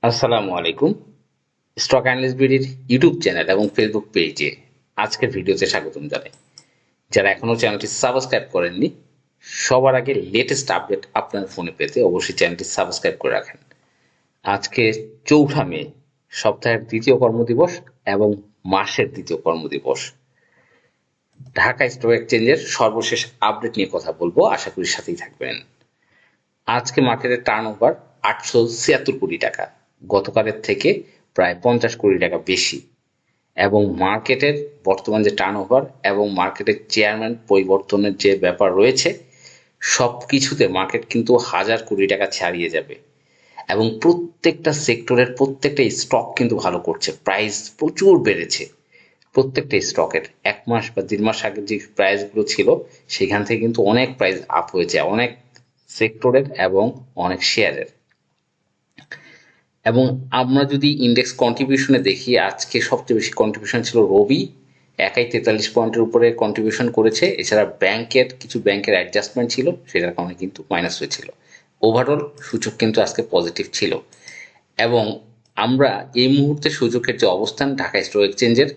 আসসালামু আলাইকুম। Stock analyst বিডির YouTube channel এবং ফেসবুক পেজে আজকের ভিডিওতে স্বাগতম জানাই। যারা এখনো চ্যানেলটি সাবস্ক্রাইব করেননি, সবার আগে লেটেস্ট আপডেট আপনার ফোনে পেতে অবশ্যই চ্যানেলটি সাবস্ক্রাইব করে রাখেন। আজকে 4 মে, সপ্তাহের দ্বিতীয় কর্মদিবস এবং মাসের দ্বিতীয় কর্মদিবস। ঢাকা স্টক এক্সচেঞ্জের সর্বশেষ আপডেট নিয়ে কথা বলবো, আশা করি সাথেই থাকবেন। আজকে মার্কেটের টার্নওভার 876 কোটি টাকা, গতকালের থেকে প্রায় 50 কোটি টাকা বেশি। এবং মার্কেটের বর্তমান যে টার্নওভার এবং মার্কেটের চেয়ারম্যান পরিবর্তনের যে ব্যাপার রয়েছে, সব কিছুতে মার্কেট কিন্তু 1000 কোটি টাকা ছাড়িয়ে যাবে। এবং প্রত্যেকটা সেক্টরের প্রত্যেকটা স্টক কিন্তু ভালো করছে, প্রাইস প্রচুর বেড়েছে। প্রত্যেকটা স্টকের 1 মাস বা 1.5 মাস আগে যে প্রাইসগুলো ছিল, সেখান থেকে কিন্তু অনেক প্রাইস আপ হয়েছে, অনেক সেক্টরের এবং অনেক শেয়ারের। এবং আমরা যদি ইন্ডেক্স কন্ট্রিবিউশনে দেখি, আজকে সবচেয়ে বেশি কন্ট্রিবিউশন ছিল রবি, একাই 43 পয়েন্টের উপরে কন্ট্রিবিউশন করেছে। এছাড়া কিছু ব্যাংকের অ্যাডজাস্টমেন্ট ছিল, সেটার কারণে কিন্তু মাইনাস হয়েছিল। ওভারঅল সূচক কিন্তু আজকে পজিটিভ ছিল। এবং আমরা এই মুহূর্তে সূচকের যে অবস্থান ঢাকা স্টক এক্সচেঞ্জের,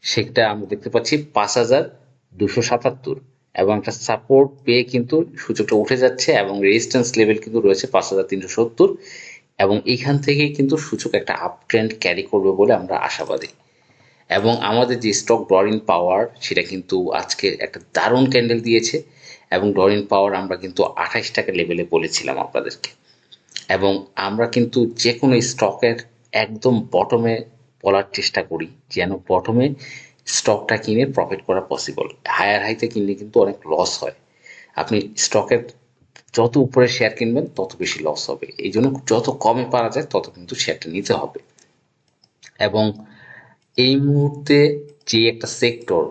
সেটা আমরা দেখতে পাচ্ছি 5277, এবং একটা সাপোর্ট পেয়ে কিন্তু সূচকটা উঠে যাচ্ছে এবং রেজিস্ট্যান্স লেভেল কিন্তু রয়েছে 5370। এবং এইখান থেকেই কিন্তু সূচক একটা আপ ট্রেন্ড ক্যারি করবে বলে আমরা আশাবাদী। এবং আমাদের যে স্টক ড্রইন পাওয়ার, সেটা কিন্তু আজকে একটা দারুণ ক্যান্ডেল দিয়েছে। এবং ড্রইন পাওয়ার আমরা কিন্তু 28 টাকা লেভেলে বলেছিলাম আপনাদেরকে। এবং আমরা কিন্তু যে কোনো স্টকের একদম বটমে বলার চেষ্টা করি, যেন বটমে স্টকটা কিনে প্রফিট করা পসিবল। হায়ার হাইতে কিনলে কিন্তু অনেক লস হয়। আপনি স্টকের যত উপরে শেয়ার কিনবেন তত বেশি লস হবে, এই জন্য যত কমে পারা যায় তত কিন্তু শেয়ারটা নিতে হবে। এবং এই মুহূর্তে যে একটা সেক্টর,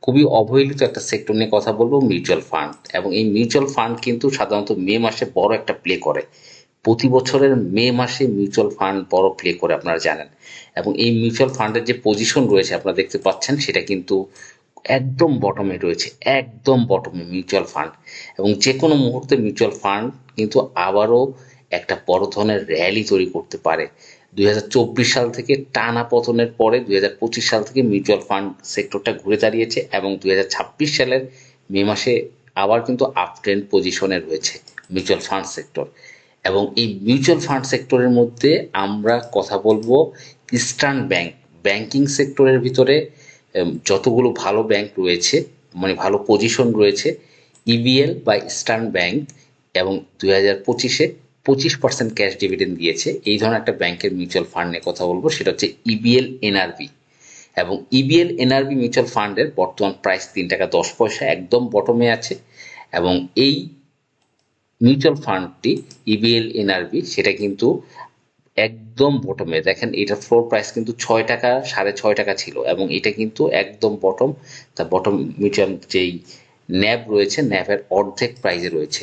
খুবই অবহেলিত একটা সেক্টর নিয়ে কথা বলবো, মিউচুয়াল ফান্ড। এবং এই মিউচুয়াল ফান্ড কিন্তু সাধারণত মে মাসে বড় একটা প্লে করে। প্রতি বছরের মে মাসে মিউচুয়াল ফান্ড বড় প্লে করে, আপনারা জানেন। এবং এই মিউচুয়াল ফান্ডের যে পজিশন রয়েছে আপনারা দেখতে পাচ্ছেন, সেটা কিন্তু একদম বটমে রয়েছে, একদম বটমে মিউচুয়াল ফান্ড। এবং যে কোনো মুহূর্তে মিউচুয়াল ফান্ড কিন্তু আবারও একটা বড় ধরনের র্যালি তৈরি করতে পারে। 2024 সাল থেকে টানা পতনের পরে 2025 সাল থেকে মিউচুয়াল ফান্ড সেক্টরটা ঘুরে দাঁড়িয়েছে, এবং 2026 সালের মে মাসে আবার কিন্তু আপ ট্রেন্ড পজিশনে রয়েছে মিউচুয়াল ফান্ড সেক্টর। এবং এই মিউচুয়াল ফান্ড সেক্টরের মধ্যে আমরা কথা বলবো ইস্টার্ন ব্যাংক। ব্যাংকিং সেক্টরের ভিতরে যতগুলো ভালো ব্যাংক রয়েছে, মানে ভালো পজিশন রয়েছে, ইবিএল বা ইস্টার্ন ব্যাংক, এবং 2025-এ 25% ক্যাশ ডিভিডেন্ড দিয়েছে। এই ধরনের একটা ব্যাংকের মিউচুয়াল ফান্ড নিয়ে কথা বলবো, সেটা হচ্ছে ইবিএল এনআরবি। এবং ইবিএল এনআরবি মিউচুয়াল ফান্ডের বর্তমান প্রাইস 3 টাকা 10 পয়সা, একদম বটমে আছে। এবং এই মিউচুয়াল ফান্ডটি ইবিএল এনআরবি, সেটা কিন্তু একদম বটমে দেখেন, এটার ফ্লোর প্রাইস কিন্তু 6 টাকা 6.5 টাকা ছিল, এবং এটা কিন্তু একদম বটম। তা বটম মিউচুয়াল যেই ন্যাব রয়েছে, ন্যাবের অর্ধেক প্রাইজে রয়েছে।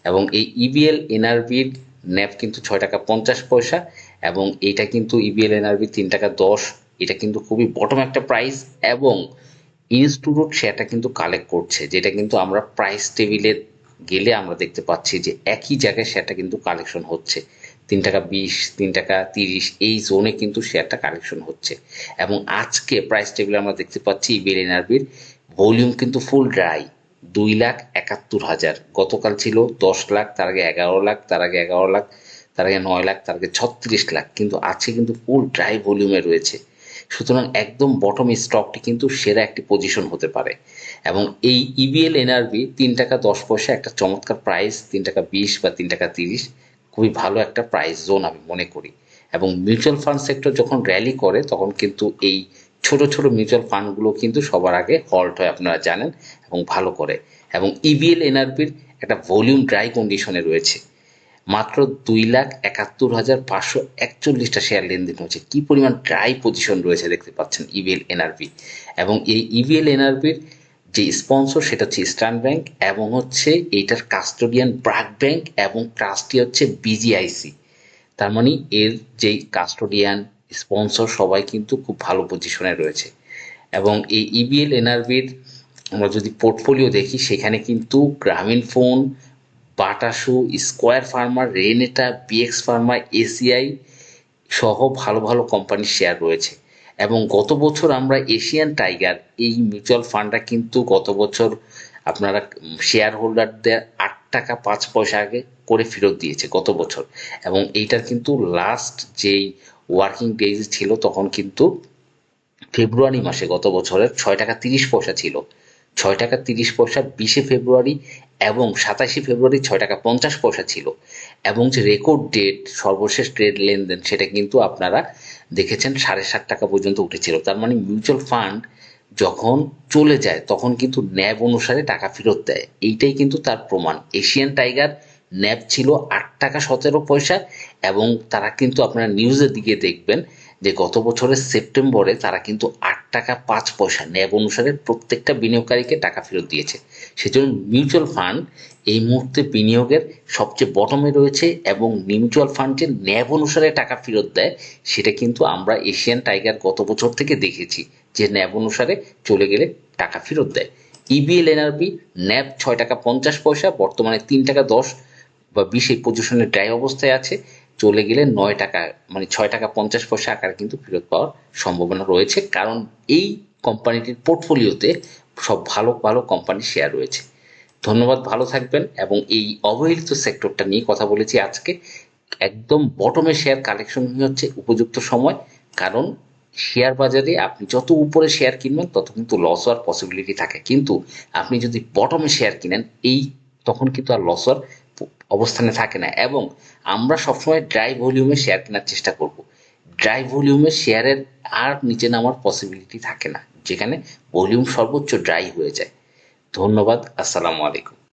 এবং এই ইবিএল এনআরবির ন্যাব কিন্তু 6 টাকা 50 পয়সা, এবং এটা কিন্তু ইবিএল এনআরবি 3 টাকা 10। এটা কিন্তু খুবই বটম একটা প্রাইস। এবং ইনস্টিটিউট শেয়ারটা কিন্তু কালেক্ট করছে, যেটা কিন্তু আমরা প্রাইস টেবিলে গেলে আমরা দেখতে পাচ্ছি যে একই জায়গায় শেয়ারটা কিন্তু কালেকশন হচ্ছে। 3 টাকা 20, 3 টাকা 30, এই জোনে কিন্তু শেয়ারটা কালেকশন হচ্ছে। এবং আজকে প্রাইস টেবিলে আমরা দেখতে পাচ্ছি ইবিএল এনআরবির ভলিউম কিন্তু ফুল ড্রাই, 2,71,000। গতকাল ছিল 10 লাখ, তার আগে 11 লাখ, তার আগে 11 লাখ, তার আগে 9 লাখ, তার আগে 36 লাখ, কিন্তু আজকে কিন্তু ফুল ড্রাই ভলিউমে রয়েছে। সুতরাং একদম বটম স্টকটি কিন্তু সেরা একটি পজিশন হতে পারে। এবং এই ইবিএল এনআরবি 3 টাকা 10 পয়সা একটা চমৎকার প্রাইস, 3 টাকা 20 বা 3 টাকা 30 খুবই ভালো একটা প্রাইস জোন আমি মনে করি। এবং মিউচুয়াল ফান্ড সেক্টর যখন র্যালি করে, তখন কিন্তু এই ছোট ছোট মিউচুয়াল ফান্ডগুলো কিন্তু সবার আগে হল্ট হয়, আপনারা জানেন, এবং ভালো করে। এবং ইবিএল এনআরবির একটা ভলিউম ড্রাই কন্ডিশনে রয়েছে, মাত্র 2,71,541টা শেয়ার লেনদেন হচ্ছে। কি পরিমাণ ড্রাই পজিশন রয়েছে দেখতে পাচ্ছেন ইবিএল এনআরবি। এবং এই ইবিএল এনআরবির যে স্পন্সর, সেটা হচ্ছে ইস্টার্ন ব্যাংক, এবং হচ্ছে এইটার কাস্টোডিয়ান ব্র্যাক ব্যাংক, এবং ট্রাস্টি হচ্ছে বিজিআইসি। তার মানে এর যেই কাস্টোডিয়ান, স্পন্সর সবাই কিন্তু খুব ভালো পজিশনে রয়েছে। এবং এই ইবিএল এনআরবির আমরা যদি পোর্টফোলিও দেখি, সেখানে কিন্তু গ্রামীণ ফোন, বাটাসু, Square Pharma, Renata, BX Pharma, ACI, সহ ভালো ভালো কোম্পানির শেয়ার রয়েছে। এবং গত বছর আমরা এশিয়ান টাইগার এই মিউচুয়াল ফান্ডটা কিন্তু গত বছর আপনারা শেয়ার হোল্ডারদের 8 টাকা 5 পয়সা আগে করে ফেরত দিয়েছে গত বছর। এবং এইটার কিন্তু লাস্ট যেই ওয়ার্কিং ডেজ ছিল তখন কিন্তু ফেব্রুয়ারি মাসে গত বছরের 6 টাকা 30 পয়সা ছিল। 6 টাকা 30 পয়সা 20শে ফেব্রুয়ারি এবং 27শে ফেব্রুয়ারি 6 টাকা 50 পয়সা ছিল। এবং যে রেকর্ড ডেট সর্বশেষ ট্রেড লেনদেন সেটা কিন্তু আপনারা দেখেছেন 7.5 টাকা পর্যন্ত উঠেছিল। তার মানে মিউচুয়াল ফান্ড যখন চলে যায় তখন কিন্তু ন্যাব অনুসারে টাকা ফেরত দেয়, এইটাই কিন্তু তার প্রমাণ। এশিয়ান টাইগার ন্যাব ছিল 8 টাকা 17 পয়সা এবং তারা কিন্তু আপনারা নিউজের দিকে দেখবেন যে গত বছরের সেপ্টেম্বরে তারা কিন্তু 8 টাকা 5 পয়সা ন্যাব অনুসারে প্রত্যেকটা বিনিয়োগকারীকে টাকা ফেরত দিয়েছে। সেজন্য মিউচুয়াল ফান্ড এই মুহূর্তে বিনিয়োগের সবচেয়ে বটমে রয়েছে এবং মিউচুয়াল ফান্ড যে ন্যাব অনুসারে টাকা ফেরত দেয় সেটা কিন্তু আমরা এশিয়ান টাইগার গত বছর থেকে দেখেছি যে ন্যাব অনুসারে চলে গেলে টাকা ফেরত দেয়। ইবিএল এনআরবি ন্যাব 6 টাকা 50 পয়সা, বর্তমানে 3 টাকা 10 বা 20 এই পজিশনে ড্রাই অবস্থায় আছে, চলে গেলে 9 টাকা মানে 6 টাকা 50 পয়সা আকারে কিন্তু ফেরত পাওয়ার সম্ভাবনা রয়েছে, কারণ এই কোম্পানিটির পোর্টফোলিওতে সব ভালো ভালো কোম্পানির শেয়ার রয়েছে। ধন্যবাদ, ভালো থাকবেন। এবং এই অবহেলিত সেক্টরটা নিয়ে কথা বলেছি আজকে। একদম বটমে শেয়ার কালেকশন হচ্ছে উপযুক্ত সময়, কারণ শেয়ার বাজারে আপনি যত উপরে শেয়ার কিনবেন তত কিন্তু লস হওয়ার পসিবিলিটি থাকে, কিন্তু আপনি যদি বটমে শেয়ার কিনেন এই তখন কিন্তু আর লস হওয়ার অবস্থানে থাকে না। এবং আমরা সবসময় ড্রাই ভলিউমে শেয়ার কেনার চেষ্টা করব। ড্রাই ভলিউমে শেয়ারের আর নিচে নামার পসিবিলিটি থাকে না, যেখানে ভলিউম সর্বোচ্চ ড্রাই হয়ে যায়। ধন্যবাদ, আসসালামু আলাইকুম।